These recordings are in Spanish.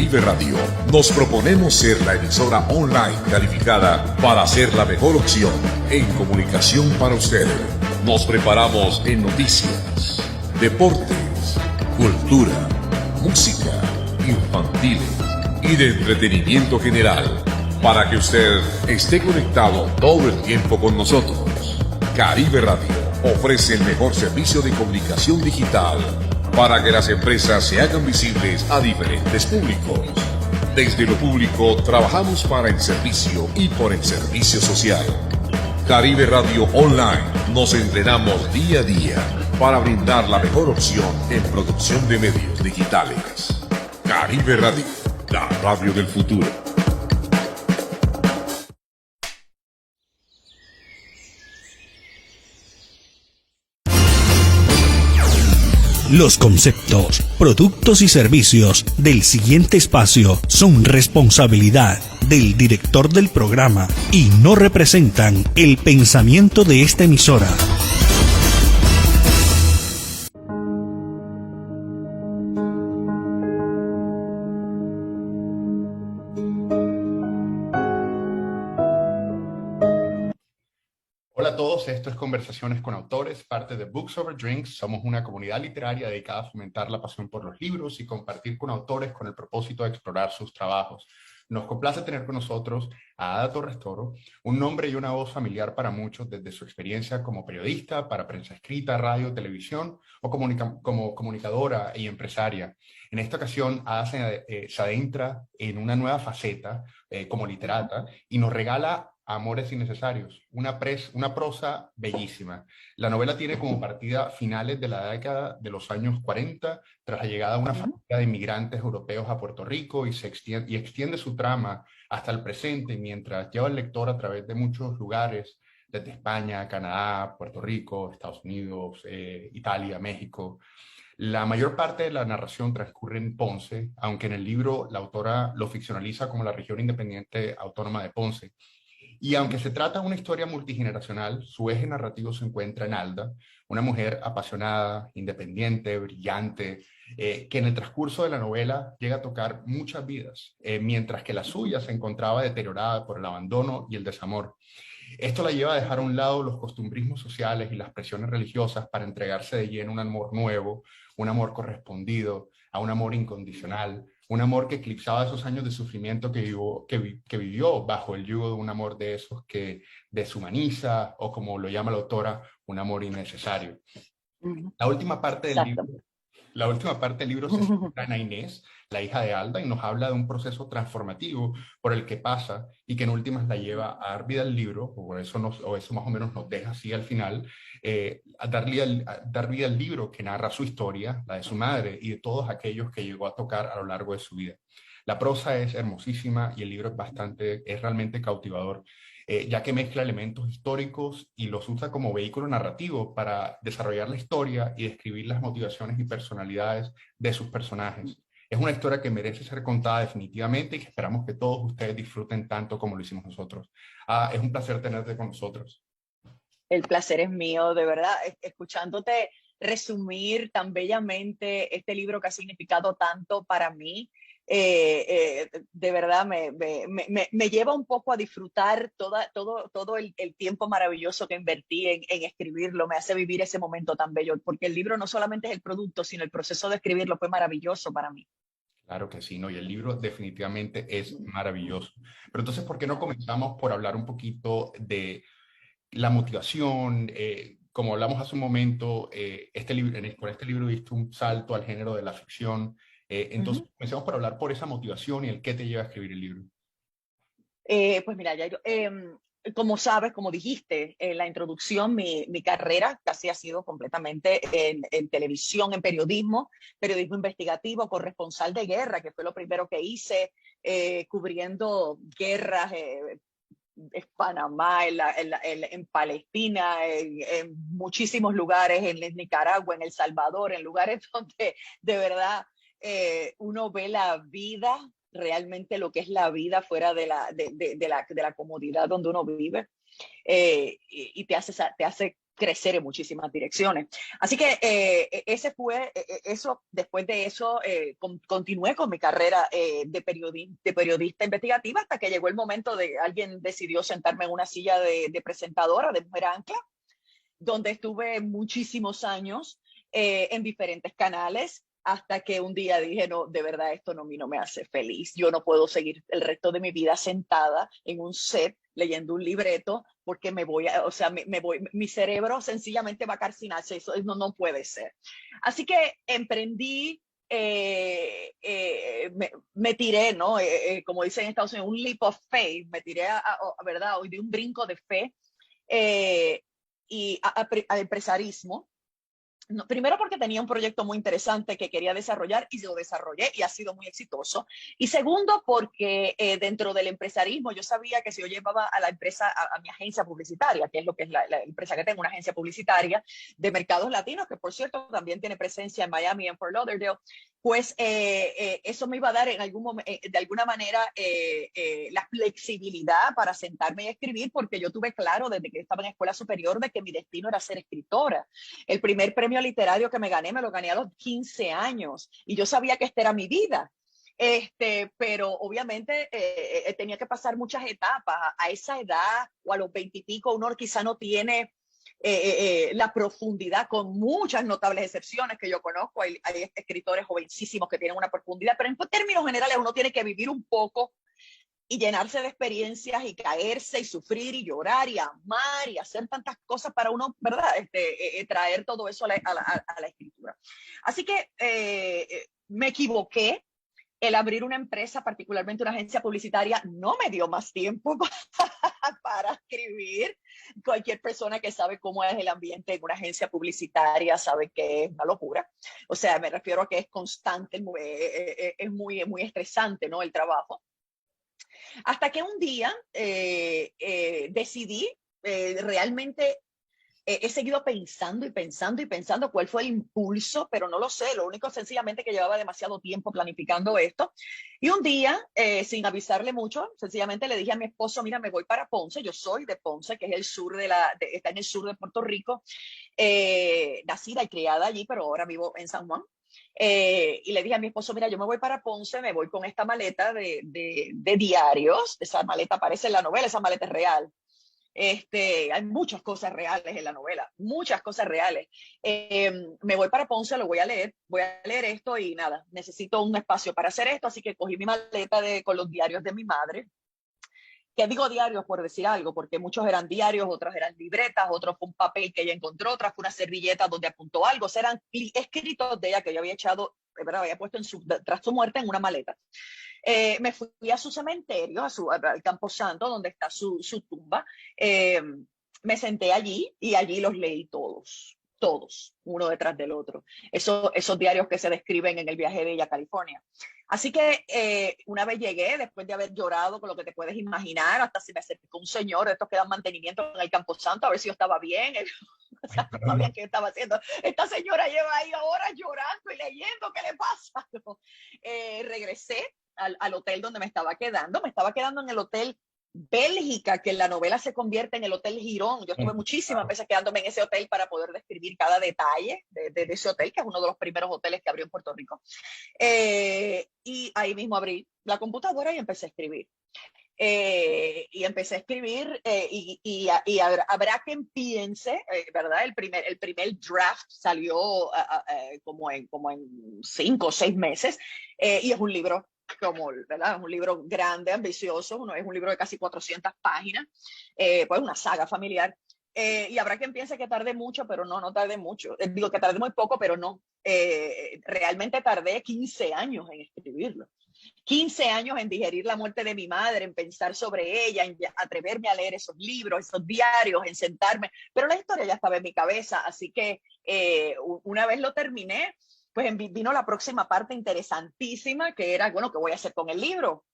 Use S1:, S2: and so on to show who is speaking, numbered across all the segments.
S1: Caribe Radio nos proponemos ser la emisora online calificada para ser la mejor opción en comunicación para usted. Nos preparamos en noticias, deportes, cultura, música, infantiles y de entretenimiento general para que usted esté conectado todo el tiempo con nosotros. Caribe Radio ofrece el mejor servicio de comunicación digital para que las empresas se hagan visibles a diferentes públicos. Desde lo público trabajamos para el servicio y por el servicio social. Caribe Radio Online nos entrenamos día a día para brindar la mejor opción en producción de medios digitales. Caribe Radio, la radio del futuro.
S2: Los conceptos, productos y servicios del siguiente espacio son responsabilidad del director del programa y no representan el pensamiento de esta emisora.
S3: Hola a todos, esto es Conversaciones con Autores, parte de Books Over Drinks. Somos una comunidad literaria dedicada a fomentar la pasión por los libros y compartir con autores con el propósito de explorar sus trabajos. Nos complace tener con nosotros a Ada Torres Toro, un nombre y una voz familiar para muchos desde su experiencia como periodista, para prensa escrita, radio, televisión o como comunicadora y empresaria. En esta ocasión, Ada se adentra en una nueva faceta como literata y nos regala Amores innecesarios, una prosa bellísima. La novela tiene como partida finales de la década de los años 40, tras la llegada de una familia de inmigrantes europeos a Puerto Rico y extiende su trama hasta el presente, mientras lleva al lector a través de muchos lugares, desde España, Canadá, Puerto Rico, Estados Unidos, Italia, México. La mayor parte de la narración transcurre en Ponce, aunque en el libro la autora lo ficcionaliza como la región independiente autónoma de Ponce. Y aunque se trata de una historia multigeneracional, su eje narrativo se encuentra en Alda, una mujer apasionada, independiente, brillante, que en el transcurso de la novela llega a tocar muchas vidas, mientras que la suya se encontraba deteriorada por el abandono y el desamor. Esto la lleva a dejar a un lado los costumbrismos sociales y las presiones religiosas para entregarse de lleno a un amor nuevo, un amor correspondido, a un amor incondicional, un amor que eclipsaba esos años de sufrimiento que vivió bajo el yugo de un amor de esos que deshumaniza, o como lo llama la autora, un amor innecesario. La última parte del libro se centra en Inés, la hija de Alda, y nos habla de un proceso transformativo por el que pasa y que en últimas la lleva a dar vida al libro, o eso más o menos nos deja así al final, a dar vida al libro que narra su historia, la de su madre y de todos aquellos que llegó a tocar a lo largo de su vida. La prosa es hermosísima y el libro es realmente cautivador, ya que mezcla elementos históricos y los usa como vehículo narrativo para desarrollar la historia y describir las motivaciones y personalidades de sus personajes. Es una historia que merece ser contada definitivamente y que esperamos que todos ustedes disfruten tanto como lo hicimos nosotros. Es un placer tenerte con nosotros.
S4: El placer es mío, de verdad, escuchándote resumir tan bellamente este libro que ha significado tanto para mí. De verdad me lleva un poco a disfrutar todo el tiempo maravilloso que invertí en escribirlo. Me hace vivir ese momento tan bello, porque el libro no solamente es el producto, sino el proceso de escribirlo fue maravilloso para mí.
S3: Claro que sí, ¿no? Y el libro definitivamente es maravilloso. Pero entonces, ¿por qué no comenzamos por hablar un poquito de la motivación? Como hablamos hace un momento, con este libro diste un salto al género de la ficción. Entonces, comencemos por hablar por esa motivación y el qué te lleva a escribir el libro.
S4: Pues mira, Jairo, como sabes, como dijiste en la introducción, mi carrera casi ha sido completamente en televisión, en periodismo investigativo, corresponsal de guerra, que fue lo primero que hice, cubriendo guerras en Panamá, en Palestina, en muchísimos lugares, en Nicaragua, en El Salvador, en lugares donde de verdad uno ve la vida, realmente lo que es la vida fuera de la comodidad donde uno vive, y te hace crecer en muchísimas direcciones. Así que ese fue, eso, después de eso, continué con mi carrera de periodista investigativa hasta que llegó el momento de alguien decidió sentarme en una silla de presentadora de Mujer Ancla, donde estuve muchísimos años en diferentes canales, hasta que un día dije, no, de verdad esto no, a mí no me hace feliz. Yo no puedo seguir el resto de mi vida sentada en un set leyendo un libreto porque me voy a, o sea, mi cerebro sencillamente va a calcinarse. Eso no puede ser. Así que emprendí, me tiré, ¿no? Como dicen en Estados Unidos, un leap of faith, me tiré ¿verdad? Hoy de un brinco de fe y a empresarismo. No, primero porque tenía un proyecto muy interesante que quería desarrollar y lo desarrollé y ha sido muy exitoso. Y segundo porque dentro del empresarismo yo sabía que si yo llevaba a la empresa, a mi agencia publicitaria, que es lo que es la empresa que tengo, una agencia publicitaria de mercados latinos, que por cierto también tiene presencia en Miami y en Fort Lauderdale, pues eso me iba a dar en algún momento, de alguna manera la flexibilidad para sentarme y escribir, porque yo tuve claro desde que estaba en escuela superior de que mi destino era ser escritora. El primer premio literario que me lo gané a los 15 años y yo sabía que esta era mi vida. Pero obviamente tenía que pasar muchas etapas. A esa edad o a los 20 y pico uno quizá no tiene la profundidad, con muchas notables excepciones que yo conozco. Hay escritores jovencísimos que tienen una profundidad, pero en términos generales uno tiene que vivir un poco y llenarse de experiencias y caerse y sufrir y llorar y amar y hacer tantas cosas para uno, ¿verdad? Traer todo eso a la escritura. Así que me equivoqué. El abrir una empresa, particularmente una agencia publicitaria, no me dio más tiempo para escribir. Cualquier persona que sabe cómo es el ambiente en una agencia publicitaria sabe que es una locura. O sea, me refiero a que es constante, es muy estresante, ¿no? El trabajo. Hasta que un día decidí realmente. He seguido pensando y pensando y pensando cuál fue el impulso, pero no lo sé. Lo único sencillamente que llevaba demasiado tiempo planificando esto. Y un día, sin avisarle mucho, sencillamente le dije a mi esposo, mira, me voy para Ponce. Yo soy de Ponce, que es el sur está en el sur de Puerto Rico. Nacida y criada allí, pero ahora vivo en San Juan. Y le dije a mi esposo, mira, yo me voy para Ponce, me voy con esta maleta de diarios. Esa maleta aparece en la novela, esa maleta es real. Hay muchas cosas reales en la novela, muchas cosas reales. Me voy para Ponce, lo voy a leer esto y nada, necesito un espacio para hacer esto, así que cogí mi maleta con los diarios de mi madre. Que digo diarios por decir algo, porque muchos eran diarios, otros eran libretas, otros fue un papel que ella encontró, otras fue una servilleta donde apuntó algo, o sea, eran escritos de ella que yo había echado, ¿verdad? Había puesto tras su muerte en una maleta. Me fui a su cementerio, al Camposanto, donde está su tumba. Me senté allí y allí los leí todos, uno detrás del otro. Esos diarios que se describen en el viaje de ella a California. Así que una vez llegué, después de haber llorado con lo que te puedes imaginar, hasta se me acercó un señor de estos que dan mantenimiento en el Camposanto a ver si yo estaba bien. O sea, no sabía qué estaba haciendo. Esta señora lleva ahí horas llorando y leyendo, ¿qué le pasa? Regresé al hotel donde me estaba quedando en el hotel Bélgica, que en la novela se convierte en el Hotel Girón. Yo estuve muchísimas veces quedándome en ese hotel para poder describir cada detalle de ese hotel, que es uno de los primeros hoteles que abrió en Puerto Rico. Y ahí mismo abrí la computadora y empecé a escribir. Habrá quien piense, ¿verdad? El primer draft salió como en 5 o 6 meses y es un libro ¿verdad? Es un libro grande, ambicioso, es un libro de casi 400 páginas, pues una saga familiar. Y habrá quien piense que tardé mucho, pero no tardé mucho. Digo que tardé muy poco, pero no. Realmente tardé 15 años en escribirlo. 15 años en digerir la muerte de mi madre, en pensar sobre ella, en atreverme a leer esos libros, esos diarios, en sentarme. Pero la historia ya estaba en mi cabeza, así que una vez lo terminé, pues vino la próxima parte interesantísima, que era, bueno, ¿qué voy a hacer con el libro?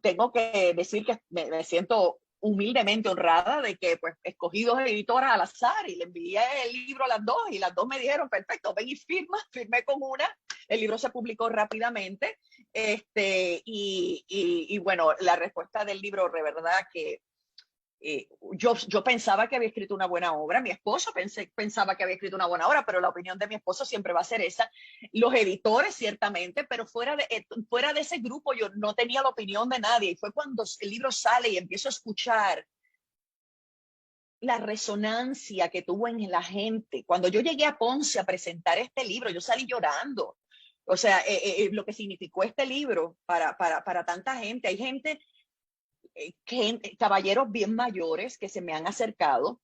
S4: Tengo que decir que me siento humildemente honrada de que pues escogí 2 editoras al azar y le envié el libro a las 2 y las 2 me dijeron, perfecto, ven y firmé con una. El libro se publicó rápidamente y bueno, la respuesta del libro, de verdad que yo pensaba que había escrito una buena obra, mi esposo pensaba que había escrito una buena obra, pero la opinión de mi esposo siempre va a ser esa. Los editores, ciertamente, pero fuera de ese grupo yo no tenía la opinión de nadie. Y fue cuando el libro sale y empiezo a escuchar la resonancia que tuvo en la gente. Cuando yo llegué a Ponce a presentar este libro, yo salí llorando. O sea, lo que significó este libro para tanta gente. Hay caballeros bien mayores que se me han acercado,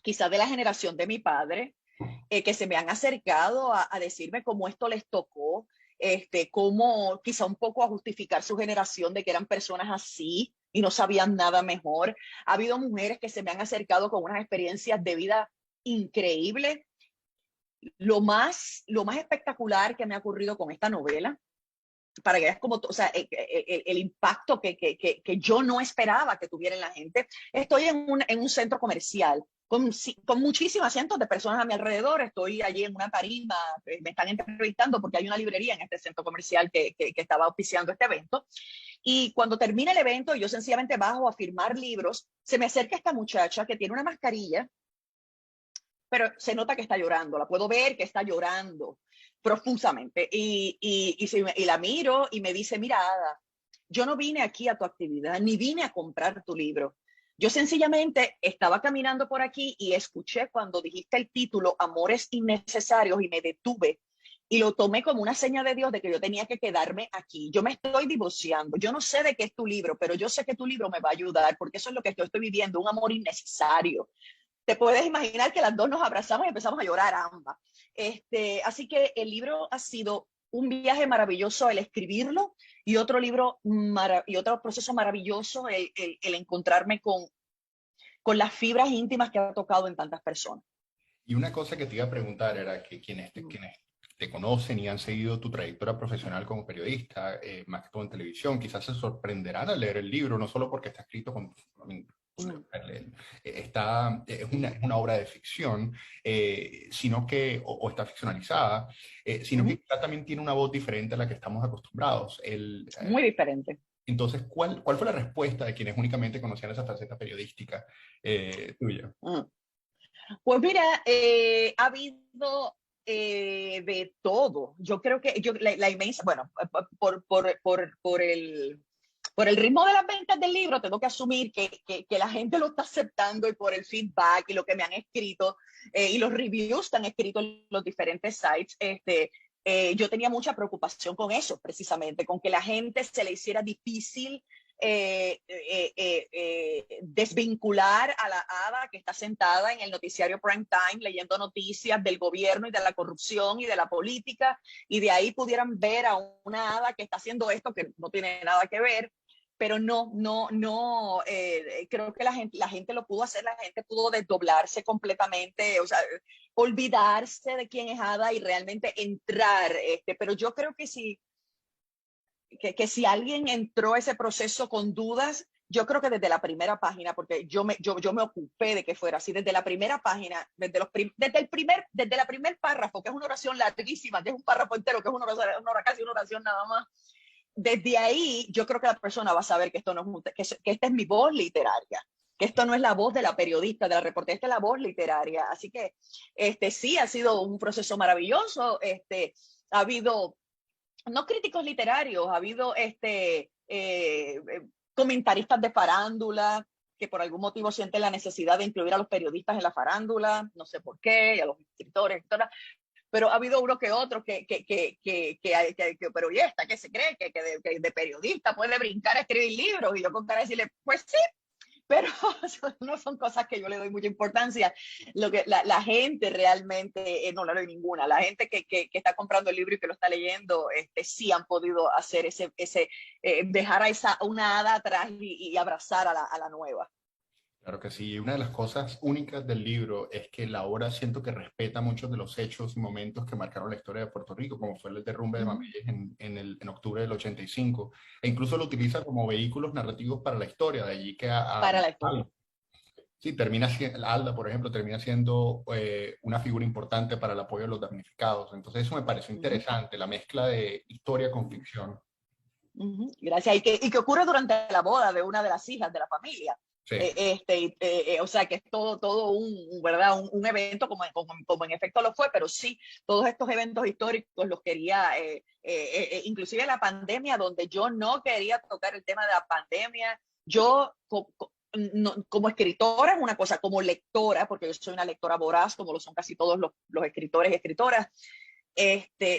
S4: quizás de la generación de mi padre, que se me han acercado a decirme cómo esto les tocó, cómo quizá un poco a justificar su generación de que eran personas así y no sabían nada mejor. Ha habido mujeres que se me han acercado con unas experiencias de vida increíbles. Lo más espectacular que me ha ocurrido con esta novela, para que veas como, o sea, el impacto que yo no esperaba que tuviera en la gente. Estoy en un centro comercial con muchísimas cientos de personas a mi alrededor. Estoy allí en una tarima, me están entrevistando porque hay una librería en este centro comercial que estaba auspiciando este evento. Y cuando termina el evento, yo sencillamente bajo a firmar libros, se me acerca esta muchacha que tiene una mascarilla, pero se nota que está llorando, la puedo ver que está llorando profusamente. Y la miro y me dice, mira, Ada, yo no vine aquí a tu actividad, ni vine a comprar tu libro. Yo sencillamente estaba caminando por aquí y escuché cuando dijiste el título, Amores Innecesarios, y me detuve y lo tomé como una señal de Dios de que yo tenía que quedarme aquí. Yo me estoy divorciando, yo no sé de qué es tu libro, pero yo sé que tu libro me va a ayudar porque eso es lo que yo estoy viviendo, un amor innecesario. Te puedes imaginar que las dos nos abrazamos y empezamos a llorar ambas. Así que el libro ha sido un viaje maravilloso el escribirlo y otro proceso maravilloso el encontrarme con las fibras íntimas que ha tocado en tantas personas.
S3: Y una cosa que te iba a preguntar era que quienes te conocen y han seguido tu trayectoria profesional como periodista, más que todo en televisión, quizás se sorprenderán al leer el libro, no solo porque está escrito con... es una obra de ficción, sino que, o está ficcionalizada, sino que también tiene una voz diferente a la que estamos acostumbrados.
S4: Muy diferente.
S3: Entonces, ¿cuál fue la respuesta de quienes únicamente conocían esa faceta periodística tuya?
S4: Pues mira, ha habido de todo. Yo creo que la inmensa, bueno, por el ritmo de las ventas del libro, tengo que asumir que la gente lo está aceptando y por el feedback y lo que me han escrito y los reviews que han escrito en los diferentes sites, yo tenía mucha preocupación con eso, precisamente, con que la gente se le hiciera difícil desvincular a la Ada que está sentada en el noticiario prime time leyendo noticias del gobierno y de la corrupción y de la política, y de ahí pudieran ver a una Ada que está haciendo esto que no tiene nada que ver. Pero no, creo que la gente lo pudo hacer, la gente pudo desdoblarse completamente, o sea, olvidarse de quién es Ada y realmente entrar. Pero yo creo que si alguien entró a ese proceso con dudas, yo creo que desde la primera página, porque yo me ocupé de que fuera así, desde la primera página, desde la primer párrafo, que es una oración larguísima, que es un párrafo entero, que es casi una oración nada más. Desde ahí, yo creo que la persona va a saber que esto no es que esta es mi voz literaria, que esto no es la voz de la periodista, de la reportera, esta es la voz literaria. Así que sí, ha sido un proceso maravilloso. Ha habido, no críticos literarios, ha habido comentaristas de farándula que por algún motivo sienten la necesidad de incluir a los periodistas en la farándula, no sé por qué, y a los escritores, etc. Pero ha habido uno que otro pero ¿y esta qué se cree? Que de periodista puede brincar a escribir libros. Y yo con cara de decirle, pues sí, pero no son cosas que yo le doy mucha importancia. Lo que la gente realmente no le doy ninguna. La gente que está comprando el libro y que lo está leyendo, sí han podido hacer dejar a una Ada atrás y abrazar a la nueva.
S3: Claro que sí. Una de las cosas únicas del libro es que la obra siento que respeta muchos de los hechos y momentos que marcaron la historia de Puerto Rico, como fue el derrumbe de Mameyes en octubre del 85, e incluso lo utiliza como vehículos narrativos para la historia, de allí que
S4: para la historia.
S3: Sí, Alda, por ejemplo, termina siendo una figura importante para el apoyo de los damnificados. Entonces eso me pareció interesante, la mezcla de historia con ficción.
S4: Gracias. Y que ocurre durante la boda de una de las hijas de la familia.
S3: Sí.
S4: O sea, que es todo ¿verdad? Un evento como en efecto lo fue, pero sí, todos estos eventos históricos los quería, inclusive la pandemia, donde yo no quería tocar el tema de la pandemia. Yo, no, como escritora es una cosa, como lectora, porque yo soy una lectora voraz, como lo son casi todos los escritores y escritoras,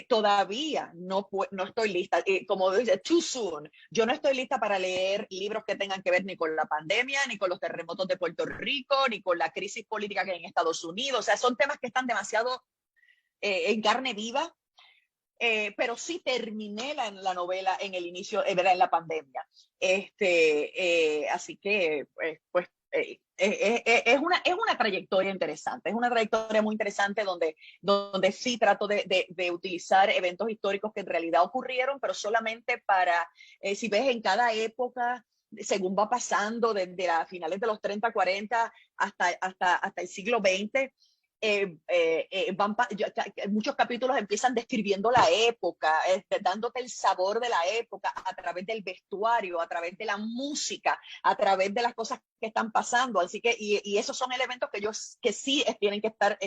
S4: todavía no estoy lista, como dice, too soon. Yo no estoy lista para leer libros que tengan que ver ni con la pandemia, ni con los terremotos de Puerto Rico, ni con la crisis política que hay en Estados Unidos. O sea, son temas que están demasiado en carne viva. Pero sí terminé la novela en el inicio, ¿verdad? En la pandemia. Así que, pues, es una trayectoria interesante, es una trayectoria muy interesante donde sí trato de utilizar eventos históricos que en realidad ocurrieron, pero solamente para, si ves en cada época, según va pasando desde a finales de los 30, 40 hasta el siglo XX, muchos capítulos empiezan describiendo la época, dándote el sabor de la época a través del vestuario, a través de la música, a través de las cosas que están pasando. Así que, y esos son elementos que sí tienen que estar,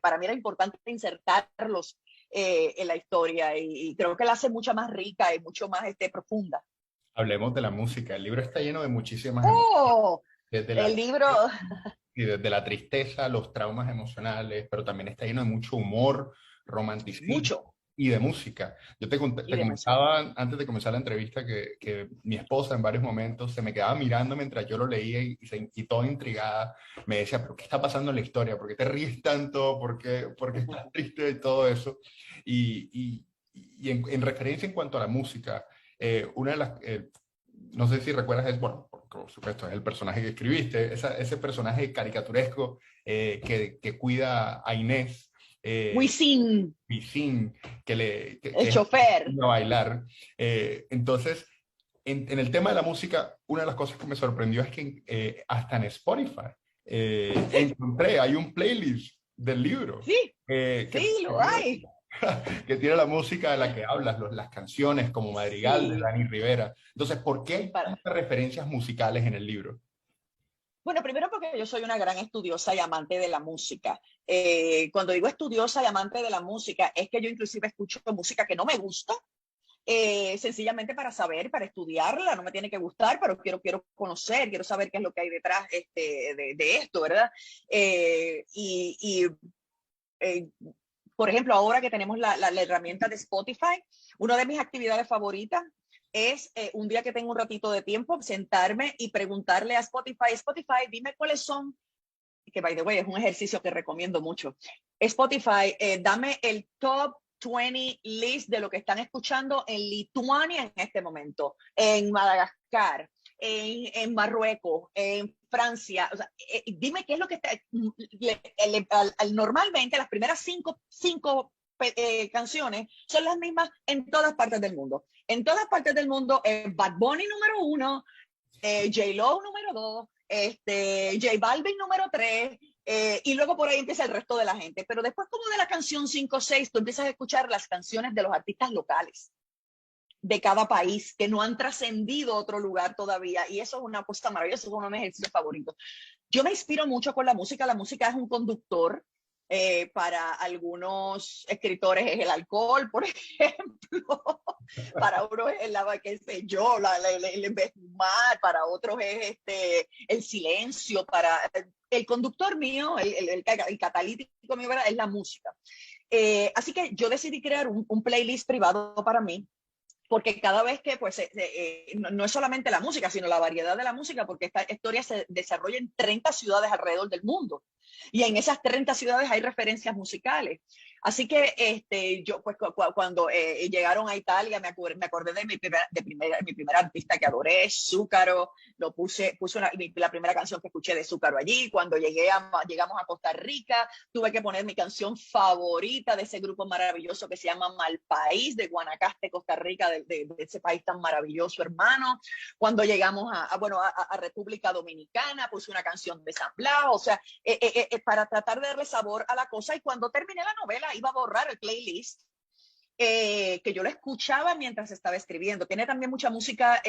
S4: para mí era importante insertarlos en la historia, y creo que la hace mucho más rica y mucho más profunda.
S3: Hablemos de la música. El libro está lleno de muchísimas emociones,
S4: ¡Oh!
S3: desde
S4: El libro,
S3: y desde la tristeza, los traumas emocionales, pero también está lleno de mucho humor, romanticismo
S4: mucho,
S3: y de música. Yo
S4: y
S3: te
S4: de música.
S3: comentaba antes de comenzar la entrevista que mi esposa en varios momentos se me quedaba mirando mientras yo lo leía y toda intrigada me decía, pero ¿qué está pasando en la historia? ¿Por qué te ríes tanto? ¿Por qué estás triste y todo eso? Y en referencia en cuanto a la música, una de las, no sé si recuerdas, bueno, por supuesto, es el personaje que escribiste, ese personaje caricaturesco que cuida a Inés,
S4: Wisin,
S3: Vicín,
S4: el
S3: que es
S4: chofer.
S3: a bailar. Entonces, en el tema de la música, una de las cosas que me sorprendió es que hasta en Spotify
S4: Sí,
S3: encontré, hay un playlist del libro.
S4: sí,
S3: Que
S4: sí, lo hay.
S3: que tiene la música de la que hablas, las canciones como Madrigal de
S4: Sí,
S3: Dani Rivera. Entonces, ¿por qué hay
S4: para,
S3: tantas referencias musicales en el libro?
S4: bueno, primero porque yo soy una gran estudiosa y amante de la música. Cuando digo estudiosa y amante de la música, es que yo inclusive escucho música que no me gusta, sencillamente para saber, para estudiarla, no me tiene que gustar, pero quiero conocer, quiero saber qué es lo que hay detrás de esto, ¿verdad? Y eh, por ejemplo, ahora que tenemos la herramienta de Spotify, una de mis actividades favoritas es un día que tengo un ratito de tiempo, sentarme y preguntarle a Spotify, dime cuáles son, que by the way es un ejercicio que recomiendo mucho. Spotify, dame el top 20 list de lo que están escuchando en Lituania en este momento, en Madagascar, en Marruecos, en Francia. O sea, dime qué es lo que está. Normalmente las primeras cinco canciones son las mismas en todas partes del mundo. En todas partes del mundo, Bad Bunny número 1, J-Lo número 2, J Balvin número 3, y luego por ahí empieza el resto de la gente. Pero después, como de la canción 5 o 6, tú empiezas a escuchar las canciones de los artistas locales de cada país que no han trascendido a otro lugar todavía. Y eso es una cosa maravillosa, es uno de mis ejercicios favoritos. Yo me inspiro mucho con la música. La música es un conductor. Para algunos escritores es el alcohol, por ejemplo. Para unos es qué sé yo, el mar. Para otros es el silencio. Para el conductor mío, el catalítico mío, ¿verdad? Es la música. Así que yo decidí crear un playlist privado para mí, porque cada vez que, pues, no es solamente la música, sino la variedad de la música, porque esta historia se desarrolla en 30 ciudades alrededor del mundo. Y en esas 30 ciudades hay referencias musicales. Así que yo, pues, cuando llegaron a Italia, me acordé de mi primer artista que adoré, Zúcaro. Puse la primera canción que escuché de Zúcaro allí. Cuando llegamos a Costa Rica, tuve que poner mi canción favorita de ese grupo maravilloso que se llama Malpaís, de Guanacaste, Costa Rica, de ese país tan maravilloso, hermano. Cuando llegamos a República Dominicana, puse una canción de San Blas. O sea, para tratar de darle sabor a la cosa. Y cuando terminé la novela, iba a borrar el playlist, que yo lo escuchaba mientras estaba escribiendo. Tiene también mucha música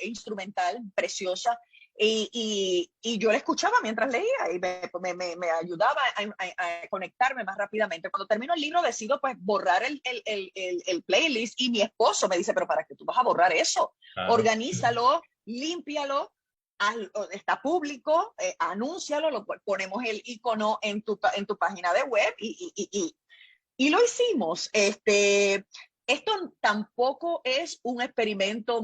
S4: instrumental preciosa. Y yo la escuchaba mientras leía y me ayudaba a conectarme más rápidamente. Cuando termino el libro decido pues borrar el playlist y mi esposo me dice, pero ¿para qué tú vas a borrar eso?
S3: Claro.
S4: Organízalo, límpialo, está público, anúncialo, ponemos el icono en tu página de web y lo hicimos. Esto tampoco es un experimento,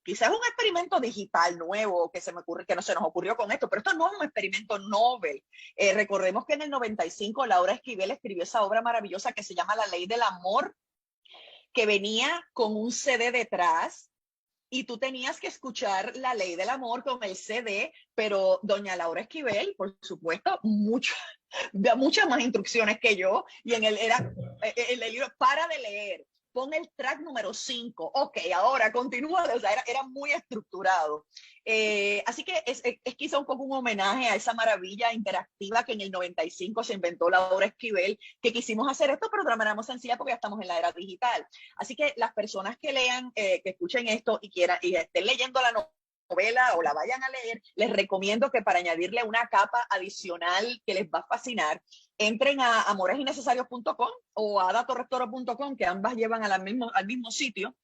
S4: quizás un experimento digital nuevo que que no se nos ocurrió con esto, pero esto no es un experimento novel. Recordemos que en el 95 Laura Esquivel escribió esa obra maravillosa que se llama La Ley del Amor, que venía con un CD detrás y tú tenías que escuchar La Ley del Amor con el CD, pero doña Laura Esquivel, por supuesto, muchas más instrucciones que yo, y en el libro, para de leer, pon el track número 5, ok, ahora continúa, o sea, era muy estructurado. Así que es quizá un poco un homenaje a esa maravilla interactiva que en el 95 se inventó Laura Esquivel, que quisimos hacer esto, pero de una manera más sencilla porque ya estamos en la era digital. Así que las personas que lean, que escuchen esto y quieran, y estén leyendo la novela o la vayan a leer, les recomiendo que para añadirle una capa adicional que les va a fascinar, entren a amoresinecesarios.com o a datorrectoro.com, que ambas llevan al mismo sitio,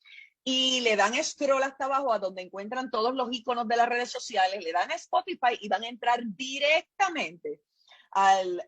S4: y le dan scroll hasta abajo a donde encuentran todos los iconos de las redes sociales, le dan a Spotify y van a entrar directamente al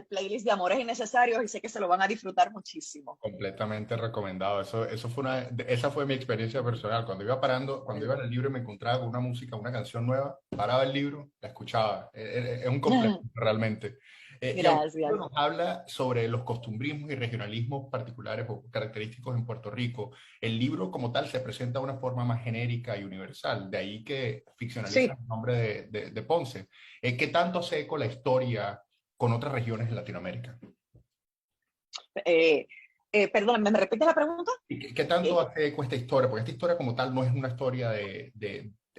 S4: playlist de Amores Innecesarios y sé que se lo van a disfrutar muchísimo.
S3: Completamente recomendado. Esa fue mi experiencia personal. Cuando iba en el libro y me encontraba con una música, una canción nueva, paraba el libro, la escuchaba. Es un complemento realmente.
S4: Gracias.
S3: Y nos habla sobre los costumbrismos y regionalismos particulares o característicos en Puerto Rico. El libro como tal se presenta de una forma más genérica y universal, de ahí que ficcionaliza el nombre de Ponce. ¿Qué tanto hace eco la historia con otras regiones en Latinoamérica?
S4: Perdón, ¿me repites la pregunta?
S3: ¿Qué tanto hace eco esta historia? Porque esta historia como tal no es una historia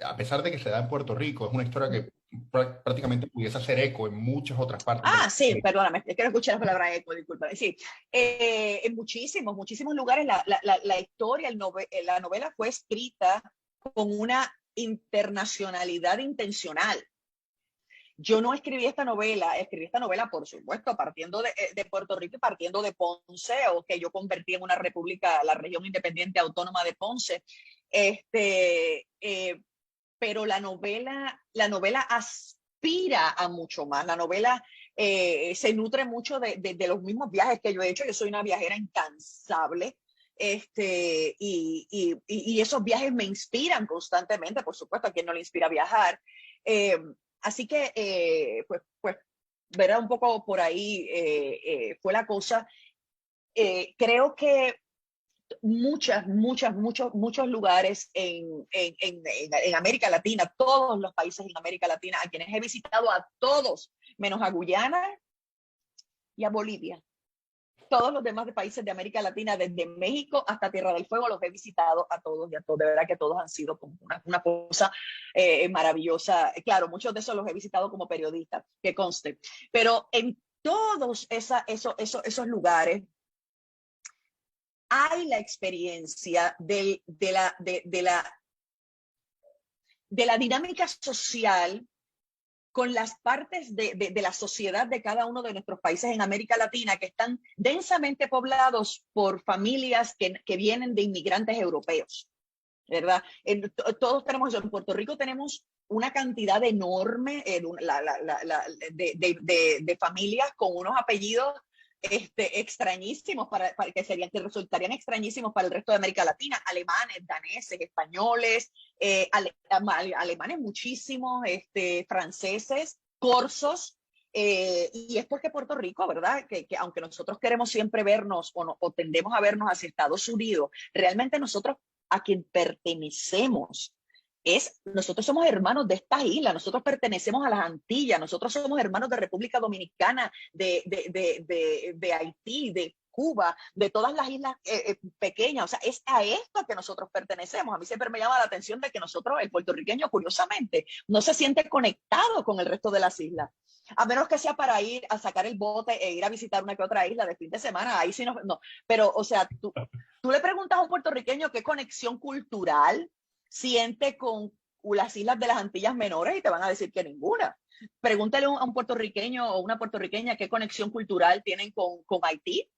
S3: a pesar de que se da en Puerto Rico, es una historia que prácticamente pudiese hacer eco en muchas otras partes.
S4: Sí, perdóname, es que no escuché la palabra eco, disculpa. Sí, en muchísimos lugares la historia, la novela fue escrita con una internacionalidad intencional. Yo no escribí esta novela, por supuesto, partiendo de Puerto Rico y partiendo de Ponce, o que yo convertí en una república, la región independiente autónoma de Ponce. Pero la novela aspira a mucho más. La novela se nutre mucho de los mismos viajes que yo he hecho. Yo soy una viajera incansable. Y esos viajes me inspiran constantemente, por supuesto, a quien no le inspira viajar. Así que, pues, verá un poco por ahí fue la cosa. Creo que muchos lugares en América Latina, todos los países en América Latina, a quienes he visitado a todos, menos a Guyana y a Bolivia. Todos los demás países de América Latina, desde México hasta Tierra del Fuego, los he visitado a todos y a todos. De verdad que todos han sido como una cosa maravillosa. Claro, muchos de esos los he visitado como periodista, que conste. Pero en todos esos lugares hay la experiencia de la dinámica social con las partes de la sociedad de cada uno de nuestros países en América Latina que están densamente poblados por familias que vienen de inmigrantes europeos, ¿verdad? Todos tenemos eso. En Puerto Rico tenemos una cantidad enorme de familias con unos apellidos extrañísimos que resultarían extrañísimos para el resto de América Latina: alemanes, daneses, españoles, alemanes muchísimos, franceses, corsos, y es porque Puerto Rico, ¿verdad? Que aunque nosotros queremos siempre vernos o tendemos a vernos hacia Estados Unidos, realmente nosotros a quien pertenecemos nosotros somos hermanos de estas islas, nosotros pertenecemos a las Antillas, nosotros somos hermanos de República Dominicana, de Haití, de Cuba, de todas las islas pequeñas. O sea, es a esto a que nosotros pertenecemos. A mí siempre me llama la atención de que nosotros, el puertorriqueño, curiosamente, no se siente conectado con el resto de las islas, a menos que sea para ir a sacar el bote e ir a visitar una que otra isla de fin de semana. Ahí sí no. Pero, o sea, tú le preguntas a un puertorriqueño qué conexión cultural siente con las islas de las Antillas Menores y te van a decir que ninguna. Pregúntale a un puertorriqueño o una puertorriqueña qué conexión cultural tienen con Haití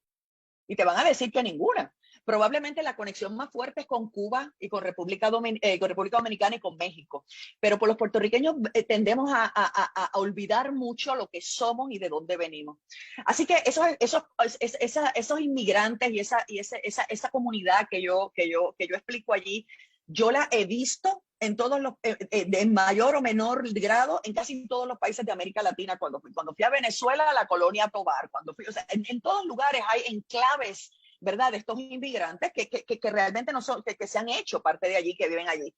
S4: y te van a decir que ninguna. Probablemente la conexión más fuerte es con Cuba y con República Dominicana y con México. Pero por los puertorriqueños tendemos a olvidar mucho lo que somos y de dónde venimos. Así que esos inmigrantes y esa comunidad que yo explico allí, yo la he visto en todos los, en mayor o menor grado, en casi todos los países de América Latina. Cuando fui a Venezuela, a la colonia Tovar, o sea, en todos lugares hay enclaves, ¿verdad?, de estos inmigrantes que realmente no son, que se han hecho parte de allí, que viven allí.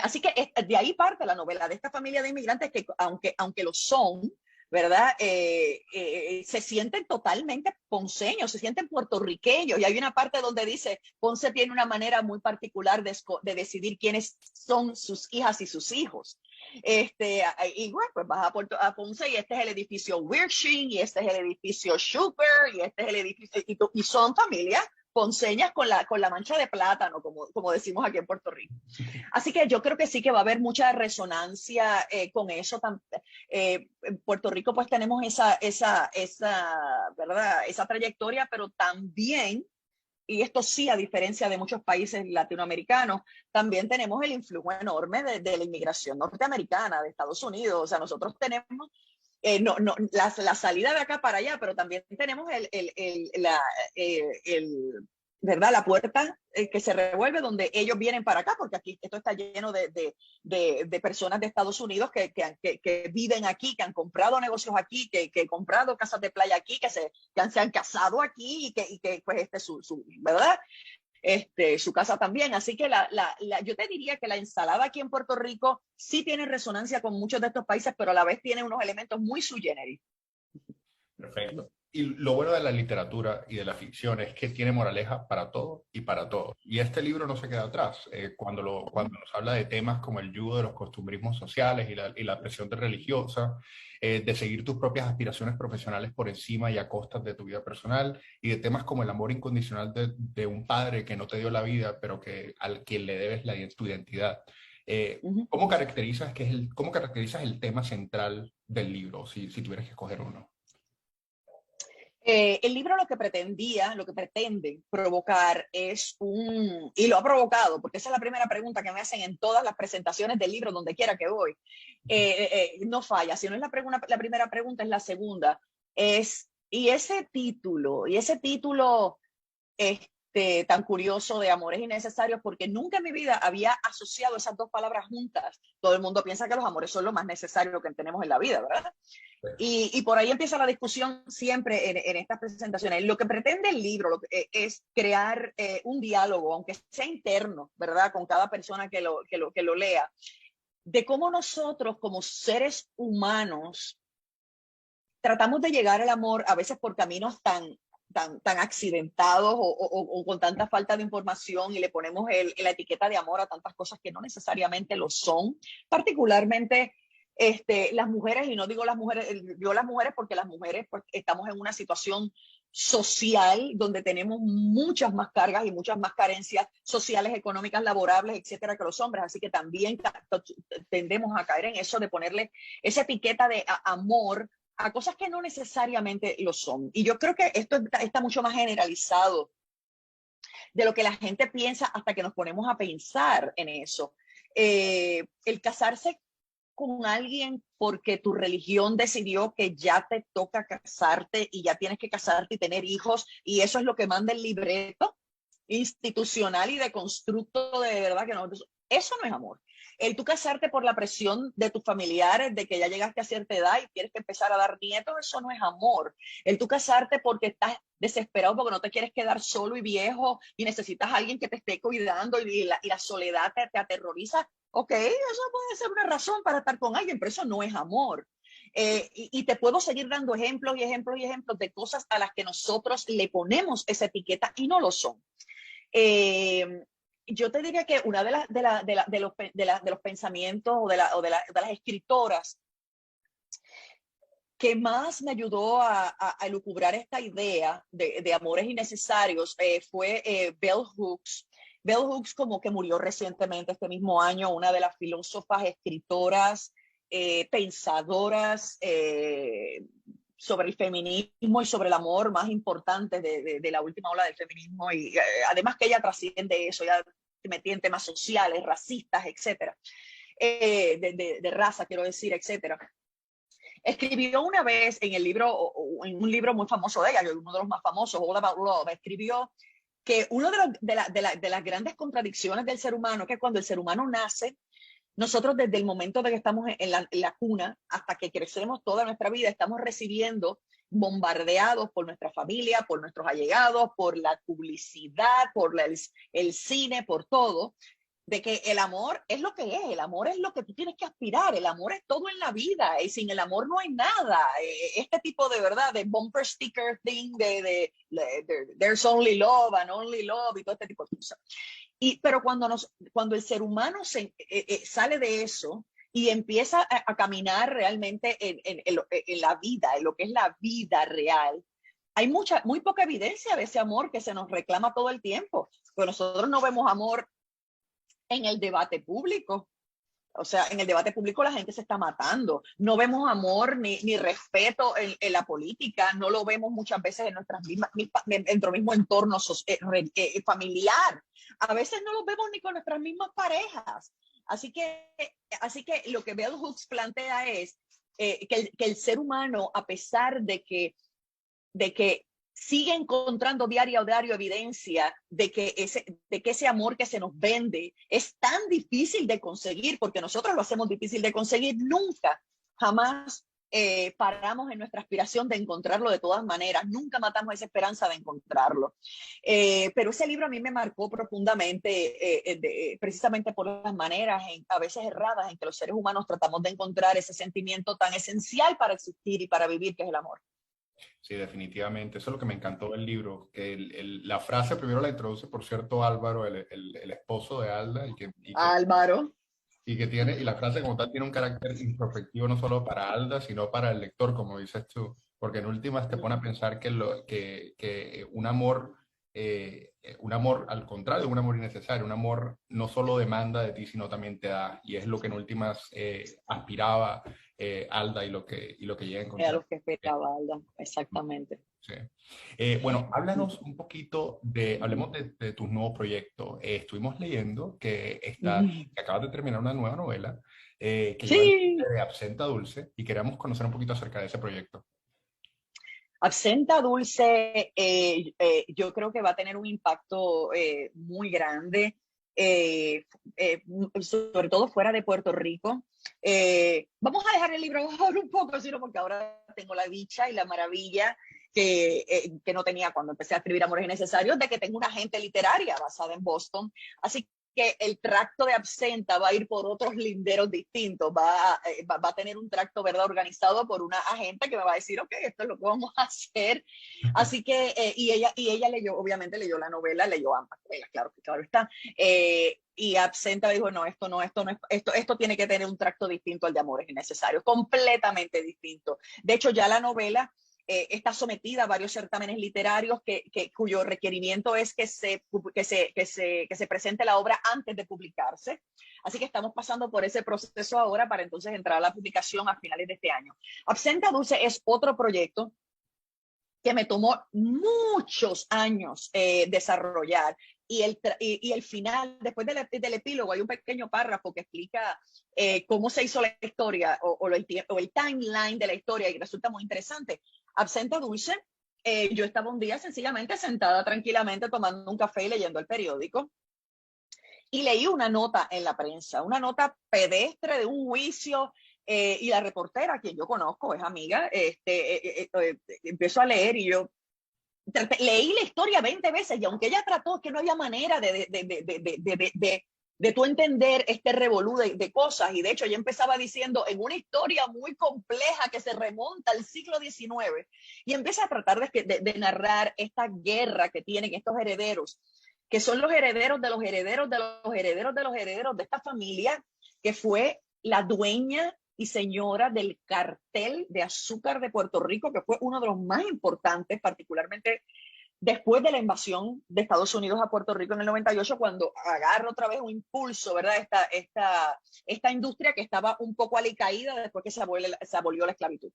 S4: Así que de ahí parte la novela, de esta familia de inmigrantes que, aunque lo son, ¿verdad? Se sienten totalmente ponceños, se sienten puertorriqueños. Y hay una parte donde dice, Ponce tiene una manera muy particular de decidir quiénes son sus hijas y sus hijos. Y bueno, pues vas a Ponce y este es el edificio Wirshing, y este es el edificio Schuper, y este es el edificio, y son familias ponceñas con la mancha de plátano, como decimos aquí en Puerto Rico. Así que yo creo que sí que va a haber mucha resonancia con eso. En Puerto Rico pues tenemos ¿verdad?, esa trayectoria, pero también, y esto sí a diferencia de muchos países latinoamericanos, también tenemos el influjo enorme de la inmigración norteamericana, de Estados Unidos. O sea, nosotros tenemos la salida de acá para allá, pero también tenemos ¿verdad?, la puerta que se revuelve donde ellos vienen para acá, porque aquí esto está lleno de personas de Estados Unidos que viven aquí, que han comprado negocios aquí, que han comprado casas de playa aquí, que se han casado aquí y que pues ¿verdad?, su casa también. Así que yo te diría que la ensalada aquí en Puerto Rico sí tiene resonancia con muchos de estos países, pero a la vez tiene unos elementos muy sui generis.
S3: Perfecto. Y lo bueno de la literatura y de la ficción es que tiene moraleja para todo y para todo. Y este libro no se queda atrás. Cuando nos habla de temas como el yugo de los costumbrismos sociales y la presión religiosa, de seguir tus propias aspiraciones profesionales por encima y a costas de tu vida personal, y de temas como el amor incondicional de un padre que no te dio la vida, pero al quien le debes tu identidad. ¿Cómo caracterizas el tema central del libro, si tuvieras que escoger uno?
S4: El libro lo que pretende provocar y lo ha provocado, porque esa es la primera pregunta que me hacen en todas las presentaciones del libro, donde quiera que voy. No falla, si no es la primera pregunta, es la segunda. Y ese título tan curioso de Amores Innecesarios, porque nunca en mi vida había asociado esas dos palabras juntas. Todo el mundo piensa que los amores son lo más necesario que tenemos en la vida, ¿verdad? Y por ahí empieza la discusión siempre en estas presentaciones. Lo que pretende el libro es crear un diálogo, aunque sea interno, ¿verdad?, con cada persona que lo lea, de cómo nosotros como seres humanos tratamos de llegar al amor a veces por caminos tan accidentados o con tanta falta de información, y le ponemos la etiqueta de amor a tantas cosas que no necesariamente lo son, particularmente las mujeres. Y no digo las mujeres porque las mujeres pues estamos en una situación social donde tenemos muchas más cargas y muchas más carencias sociales, económicas, laborables, etcétera, que los hombres. Así que también tendemos a caer en eso de ponerle esa etiqueta de amor a cosas que no necesariamente lo son. Y yo creo que esto está mucho más generalizado de lo que la gente piensa hasta que nos ponemos a pensar en eso. El casarse con alguien porque tu religión decidió que ya te toca casarte y ya tienes que casarte y tener hijos, y eso es lo que manda el libreto institucional y de constructo, de verdad que no, eso no es amor. El tú casarte por la presión de tus familiares, de que ya llegaste a cierta edad y quieres que empezar a dar nietos, eso no es amor. El tú casarte porque estás desesperado, porque no te quieres quedar solo y viejo y necesitas a alguien que te esté cuidando y la soledad te aterroriza, ok, eso puede ser una razón para estar con alguien, pero eso no es amor. Y te puedo seguir dando ejemplos y ejemplos y ejemplos de cosas a las que nosotros le ponemos esa etiqueta y no lo son. Yo te diría que una de los pensamientos o de las escritoras que más me ayudó a elucubrar esta idea de amores innecesarios fue Bell Hooks. Bell Hooks como que murió recientemente este mismo año, una de las filósofas, escritoras, pensadoras sobre el feminismo y sobre el amor más importantes de la última ola del feminismo, y además que ella trasciende eso, ya se metía en temas sociales, racistas, etcétera, de raza, quiero decir, etcétera. Escribió una vez en el libro, en un libro muy famoso de ella, uno de los más famosos, All About Love, escribió que una de las grandes contradicciones del ser humano es que cuando el ser humano nace, nosotros desde el momento de que estamos en la cuna hasta que crecemos toda nuestra vida, estamos recibiendo bombardeados por nuestra familia, por nuestros allegados, por la publicidad, por el cine, por todo, de que el amor es lo que es, el amor es lo que tú tienes que aspirar, el amor es todo en la vida, y sin el amor no hay nada. Este tipo de verdad, de bumper sticker thing, de there's only love and only love y todo este tipo de cosas. Pero cuando el ser humano sale de eso y empieza a caminar realmente en la vida, en lo que es la vida real, hay muy poca evidencia de ese amor que se nos reclama todo el tiempo. Pero nosotros no vemos amor en el debate público. O sea, en el debate público la gente se está matando. No vemos amor ni respeto en la política. No lo vemos muchas veces en nuestro mismo entorno familiar. A veces no lo vemos ni con nuestras mismas parejas. Así que lo que Bell Hooks plantea es que el ser humano, a pesar de que sigue encontrando diario evidencia de que ese amor que se nos vende es tan difícil de conseguir, porque nosotros lo hacemos difícil de conseguir, nunca, jamás paramos en nuestra aspiración de encontrarlo de todas maneras, nunca matamos esa esperanza de encontrarlo. Pero ese libro a mí me marcó profundamente, precisamente por las maneras a veces erradas en que los seres humanos tratamos de encontrar ese sentimiento tan esencial para existir y para vivir, que es el amor.
S3: Sí, definitivamente. Eso es lo que me encantó del libro, que la frase primero la introduce, por cierto, Álvaro, el esposo de Alda,
S4: Álvaro.
S3: Y la frase como tal tiene un carácter introspectivo no solo para Alda, sino para el lector, como dices tú, porque en últimas te pone a pensar que un amor al contrario, un amor innecesario, un amor no solo demanda de ti, sino también te da, y es lo que en últimas aspiraba Alda y lo que llega a encontrar.
S4: Era lo que esperaba Alda, exactamente.
S3: Sí. Bueno, háblanos un poquito hablemos de tu nuevo proyecto. Estuvimos leyendo que acabas de terminar una nueva novela que lleva el nombre de Absenta Dulce, y queremos conocer un poquito acerca de ese proyecto.
S4: Absenta Dulce, yo creo que va a tener un impacto muy grande, sobre todo fuera de Puerto Rico. Vamos a dejar el libro ahora un poco, sino porque ahora tengo la dicha y la maravilla que no tenía cuando empecé a escribir Amores Innecesarios, de que tengo una agente literaria basada en Boston. Así que el tracto de Absenta va a ir por otros linderos distintos, va a tener un tracto, ¿verdad?, organizado por una agente que me va a decir, ok, esto es lo que vamos a hacer. Así que, y ella obviamente leyó la novela, leyó ambas novelas, claro está. Y Absenta dijo, no, esto tiene que tener un tracto distinto al de Amores Innecesarios, completamente distinto. De hecho, ya la novela está sometida a varios certámenes literarios cuyo requerimiento es que se presente la obra antes de publicarse. Así que estamos pasando por ese proceso ahora para entonces entrar a la publicación a finales de este año. Absenta Dulce es otro proyecto que me tomó muchos años desarrollar. Y el final, después del epílogo, hay un pequeño párrafo que explica cómo se hizo la historia o el timeline de la historia, y resulta muy interesante. Absenta Dulce, yo estaba un día sencillamente sentada tranquilamente tomando un café y leyendo el periódico, y leí una nota en la prensa, una nota pedestre de un juicio, y la reportera, a quien yo conozco, es amiga, empiezo a leer y yo leí la historia 20 veces, y aunque ella trató, que no había manera de tú entender este revolú de cosas, y de hecho ella empezaba diciendo en una historia muy compleja que se remonta al siglo XIX, y empieza a tratar de narrar esta guerra que tienen estos herederos, que son los herederos de los herederos de los herederos de los herederos de esta familia, que fue la dueña y señora del cartel de azúcar de Puerto Rico, que fue uno de los más importantes, particularmente después de la invasión de Estados Unidos a Puerto Rico en el 98, cuando agarra otra vez un impulso, ¿verdad? Esta industria que estaba un poco alicaída después que se abolió la esclavitud.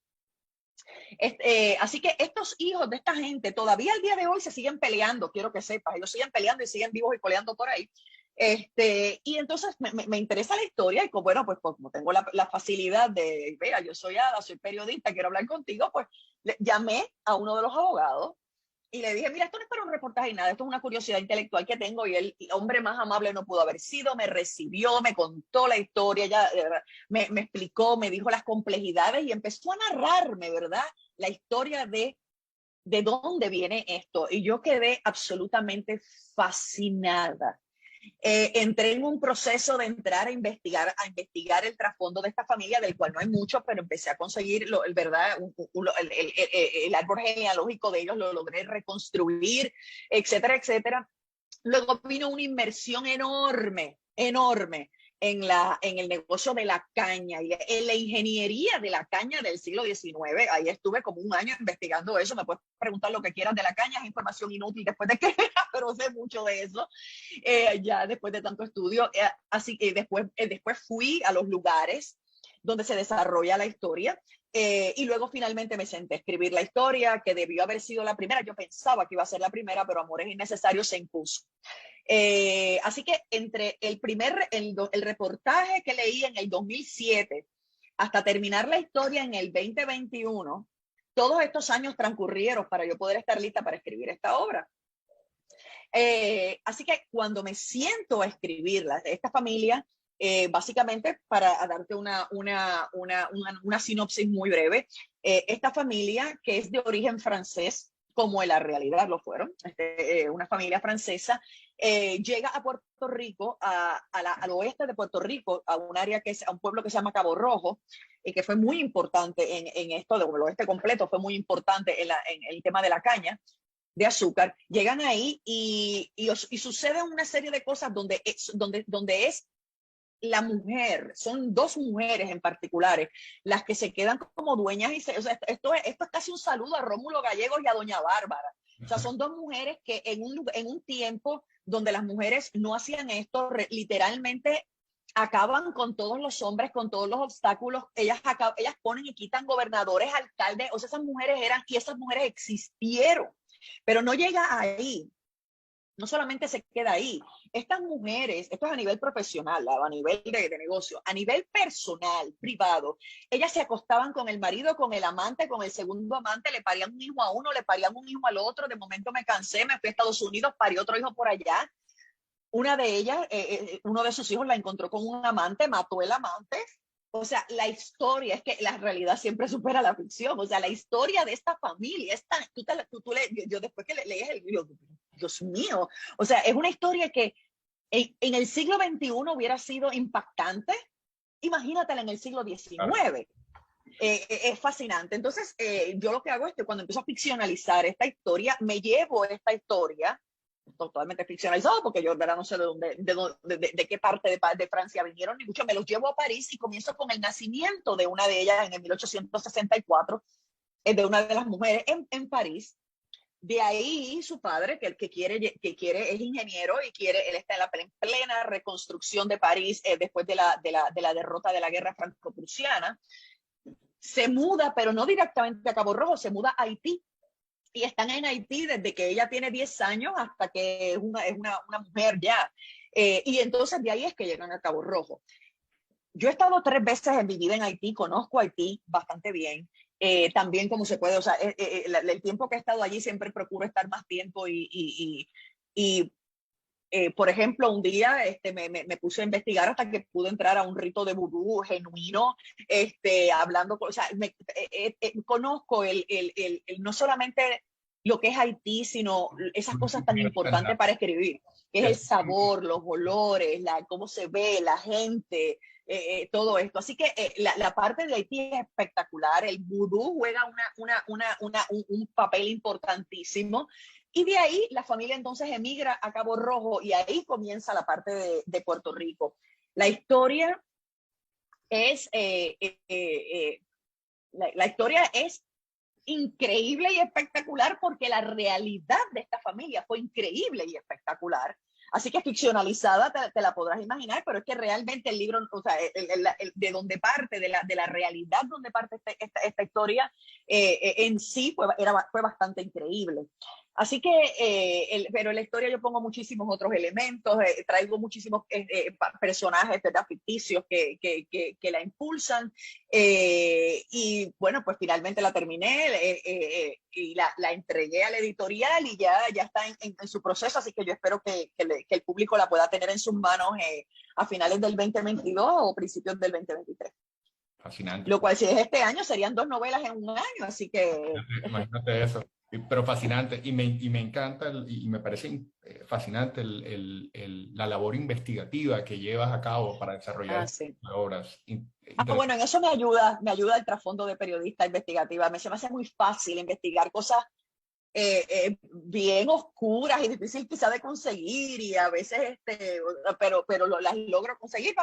S4: Así que estos hijos de esta gente todavía al día de hoy se siguen peleando, quiero que sepas, ellos siguen peleando y siguen vivos y coleando por ahí. Y entonces me interesa la historia y como, bueno, pues como tengo la facilidad de, mira, yo soy Ada, soy periodista, quiero hablar contigo, pues llamé a uno de los abogados y le dije, mira, esto no es para un reportaje ni nada, esto es una curiosidad intelectual que tengo, y el hombre más amable no pudo haber sido, me recibió, me contó la historia, ya, me explicó, me dijo las complejidades y empezó a narrarme, ¿verdad? La historia de dónde viene esto. Y yo quedé absolutamente fascinada. Entré en un proceso de entrar a investigar el trasfondo de esta familia, del cual no hay mucho, pero empecé a conseguir ¿verdad? El árbol genealógico de ellos, lo logré reconstruir, etcétera, etcétera. Luego vino una inmersión enorme, enorme en el negocio de la caña y en la ingeniería de la caña del siglo XIX. Ahí estuve como un año investigando eso. Me puedes preguntar lo que quieras de la caña, es información inútil después de que, pero sé mucho de eso, ya después de tanto estudio. Así que después fui a los lugares donde se desarrolla la historia. Y luego finalmente me senté a escribir la historia, que debió haber sido la primera. Yo pensaba que iba a ser la primera, pero Amores Innecesarios se impuso. Así que entre el reportaje que leí en el 2007 hasta terminar la historia en el 2021, todos estos años transcurrieron para yo poder estar lista para escribir esta obra. Así que cuando me siento a escribirla, esta familia, básicamente para darte una sinopsis muy breve, esta familia que es de origen francés, como en la realidad lo fueron, una familia francesa, llega a Puerto Rico, al oeste de Puerto Rico, a un área a un pueblo que se llama Cabo Rojo, que fue muy importante en esto, el oeste completo fue muy importante en el tema de la caña de azúcar. Llegan ahí y sucede una serie de cosas donde es la mujer, son dos mujeres en particulares, las que se quedan como dueñas o sea, esto es casi un saludo a Rómulo Gallegos y a Doña Bárbara. O sea, son dos mujeres que en un tiempo donde las mujeres no hacían esto, literalmente acaban con todos los hombres, con todos los obstáculos. Ellas ponen y quitan gobernadores, alcaldes. O sea, esas mujeres existieron, pero no llega ahí. No solamente se queda ahí. Estas mujeres, esto es a nivel profesional, a nivel de negocio, a nivel personal, privado, ellas se acostaban con el marido, con el amante, con el segundo amante, le parían un hijo a uno, le parían un hijo al otro. De momento me cansé, me fui a Estados Unidos, parí otro hijo por allá. Una de ellas, uno de sus hijos la encontró con un amante, mató el amante. O sea, la historia, es que la realidad siempre supera la ficción. O sea, la historia de esta familia, yo después que lees el libro, Dios mío, o sea, es una historia que en el siglo XXI hubiera sido impactante. Imagínatela en el siglo XIX. Claro. Es fascinante. Entonces, yo lo que hago es que cuando empiezo a ficcionalizar esta historia, me llevo esta historia totalmente ficcionalizado, porque yo en verdad no sé de qué parte de Francia vinieron, ni mucho. Me los llevo a París y comienzo con el nacimiento de una de ellas en el 1864, de una de las mujeres en París. De ahí su padre, que quiere es ingeniero y él está en plena reconstrucción de París después de la derrota de la guerra franco-prusiana. Se muda, pero no directamente a Cabo Rojo, se muda a Haití. Y están en Haití desde que ella tiene 10 años hasta que es una mujer ya. Y entonces de ahí es que llegan a Cabo Rojo. Yo he estado 3 veces en mi vida en Haití, conozco Haití bastante bien. También como se puede, o sea, el tiempo que he estado allí siempre procuro estar más tiempo por ejemplo, un día me puse a investigar hasta que pude entrar a un rito de vudú genuino, hablando, o sea, conozco no solamente lo que es Haití, sino esas cosas tan importantes para escribir, que es el sabor, los olores, cómo se ve, la gente, todo esto. Así que la parte de Haití es espectacular. El vudú juega un papel importantísimo. Y de ahí la familia entonces emigra a Cabo Rojo y ahí comienza la parte de Puerto Rico. La historia es, la historia es increíble y espectacular porque la realidad de esta familia fue increíble y espectacular. Así que ficcionalizada te la podrás imaginar, pero es que realmente el libro, o sea, de donde parte, de la realidad donde parte esta historia, en sí fue bastante increíble. Así que, pero en la historia yo pongo muchísimos otros elementos, traigo muchísimos personajes, ¿verdad?, ficticios que la impulsan. Y bueno, pues finalmente la terminé y la entregué a la editorial y ya está en su proceso, así que yo espero que el público la pueda tener en sus manos a finales del 2022 o principios del 2023.
S3: Fascinante.
S4: Lo cual, si es este año, serían 2 novelas en un año, así que...
S3: Imagínate eso. Pero fascinante, y me encanta y me parece fascinante la labor investigativa que llevas a cabo para desarrollar
S4: sí.
S3: obras.
S4: Bueno, en eso me ayuda el trasfondo de periodista investigativa. Se me hace muy fácil investigar cosas bien oscuras y difíciles quizá de conseguir, y a veces pero las logro conseguir.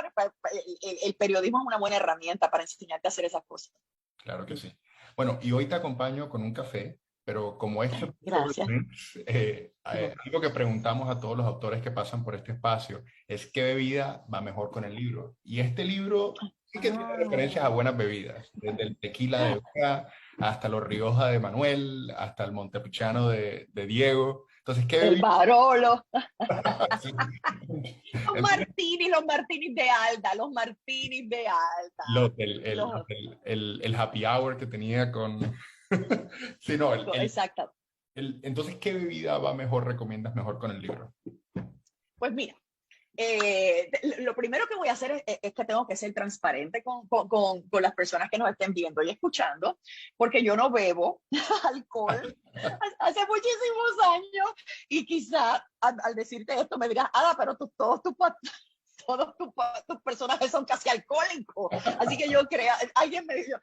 S4: El periodismo es una buena herramienta para enseñarte a hacer esas cosas.
S3: Claro que sí. Bueno, y hoy te acompaño con un café, pero como
S4: Gracias.
S3: Algo que preguntamos a todos los autores que pasan por este espacio es qué bebida va mejor con el libro. Y este libro sí que tiene referencias a buenas bebidas, desde el tequila de Vega hasta los Rioja de Manuel, hasta el Montepulciano de Diego. Entonces, ¿qué bebida?
S4: El Barolo.
S3: Sí.
S4: Los martinis de Alda.
S3: El happy hour que tenía con... Sí, no,
S4: exacto.
S3: Entonces, ¿qué bebida recomiendas mejor con el libro?
S4: Pues mira, lo primero que voy a hacer es que tengo que ser transparente con las personas que nos estén viendo y escuchando, porque yo no bebo alcohol hace muchísimos años, y quizá al decirte esto me dirás, Ada, pero todos tus personajes son casi alcohólicos. Así que alguien me dijo,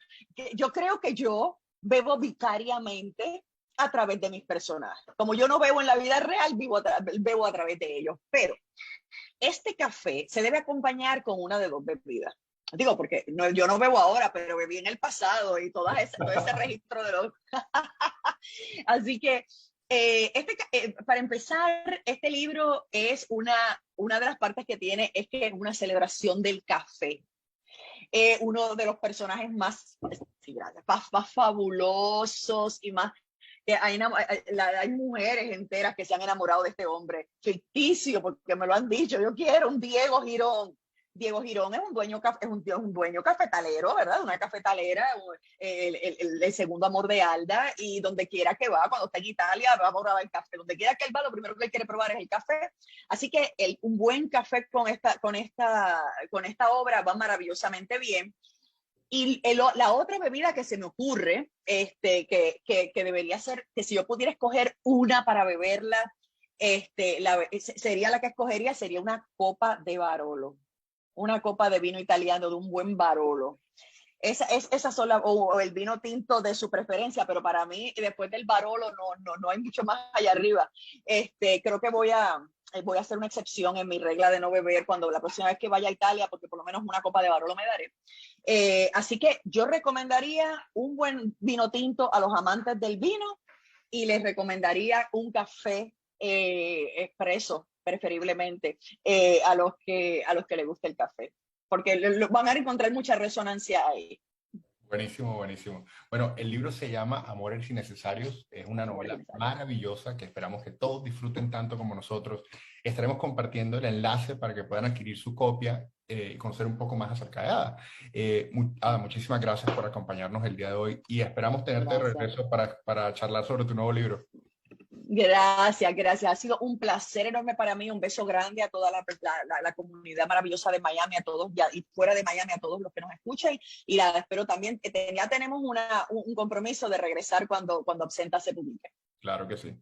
S4: yo creo que yo bebo vicariamente a través de mis personajes. Como yo no bebo en la vida real, bebo a través de ellos. Pero este café se debe acompañar con una de 2 bebidas. Digo, porque yo no bebo ahora, pero bebí en el pasado y todo ese registro de los... Así que, para empezar, este libro es una de las partes que tiene, es que es una celebración del café. Uno de los personajes más fabulosos y más... Hay mujeres enteras que se han enamorado de este hombre ficticio, porque me lo han dicho. Yo quiero un Diego Girón. Diego Girón es un dueño cafetalero, ¿verdad? Una cafetalera, el segundo amor de Alda, y donde quiera que va, cuando está en Italia, va a probar el café. Donde quiera que él va, lo primero que él quiere probar es el café. Así que un buen café con esta obra va maravillosamente bien. Y la otra bebida que se me ocurre, que debería ser, que si yo pudiera escoger una para beberla, sería la que escogería, sería una copa de Barolo. Una copa de vino italiano, de un buen Barolo. Esa sola, o el vino tinto de su preferencia, pero para mí, después del Barolo, no hay mucho más allá arriba. Creo que voy a hacer una excepción en mi regla de no beber cuando la próxima vez que vaya a Italia, porque por lo menos una copa de Barolo me daré. Así que yo recomendaría un buen vino tinto a los amantes del vino, y les recomendaría un café expreso, preferiblemente, a los que les guste el café, porque van a encontrar mucha resonancia ahí.
S3: Buenísimo, buenísimo. Bueno, el libro se llama Amores Innecesarios. Es una novela maravillosa que esperamos que todos disfruten tanto como nosotros. Estaremos compartiendo el enlace para que puedan adquirir su copia y conocer un poco más acerca de Ada. Ada, muchísimas gracias por acompañarnos el día de hoy y esperamos tenerte de regreso para charlar sobre tu nuevo libro.
S4: Gracias. Ha sido un placer enorme para mí. Un beso grande a toda la comunidad maravillosa de Miami, a todos, y fuera de Miami, a todos los que nos escuchen. Y espero también, ya tenemos un compromiso de regresar cuando Absenta se publique.
S3: Claro que sí.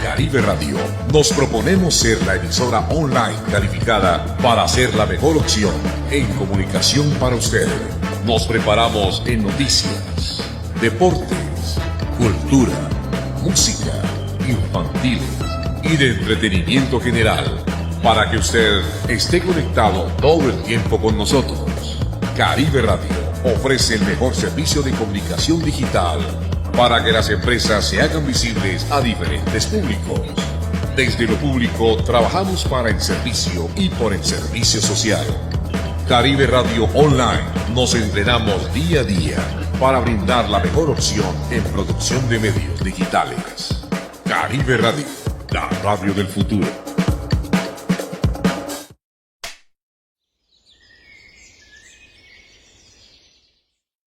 S1: Caribe Caribe Radio nos proponemos ser la emisora online calificada para ser la mejor opción en comunicación para usted. Nos preparamos en noticias, deportes, cultura, música, infantil y de entretenimiento general para que usted esté conectado todo el tiempo con nosotros. Caribe Radio ofrece el mejor servicio de comunicación digital para que las empresas se hagan visibles a diferentes públicos. Desde lo público trabajamos para el servicio y por el servicio social. Caribe Radio Online nos entrenamos día a día para brindar la mejor opción en producción de medios digitales. Caribe Radio, la radio del futuro.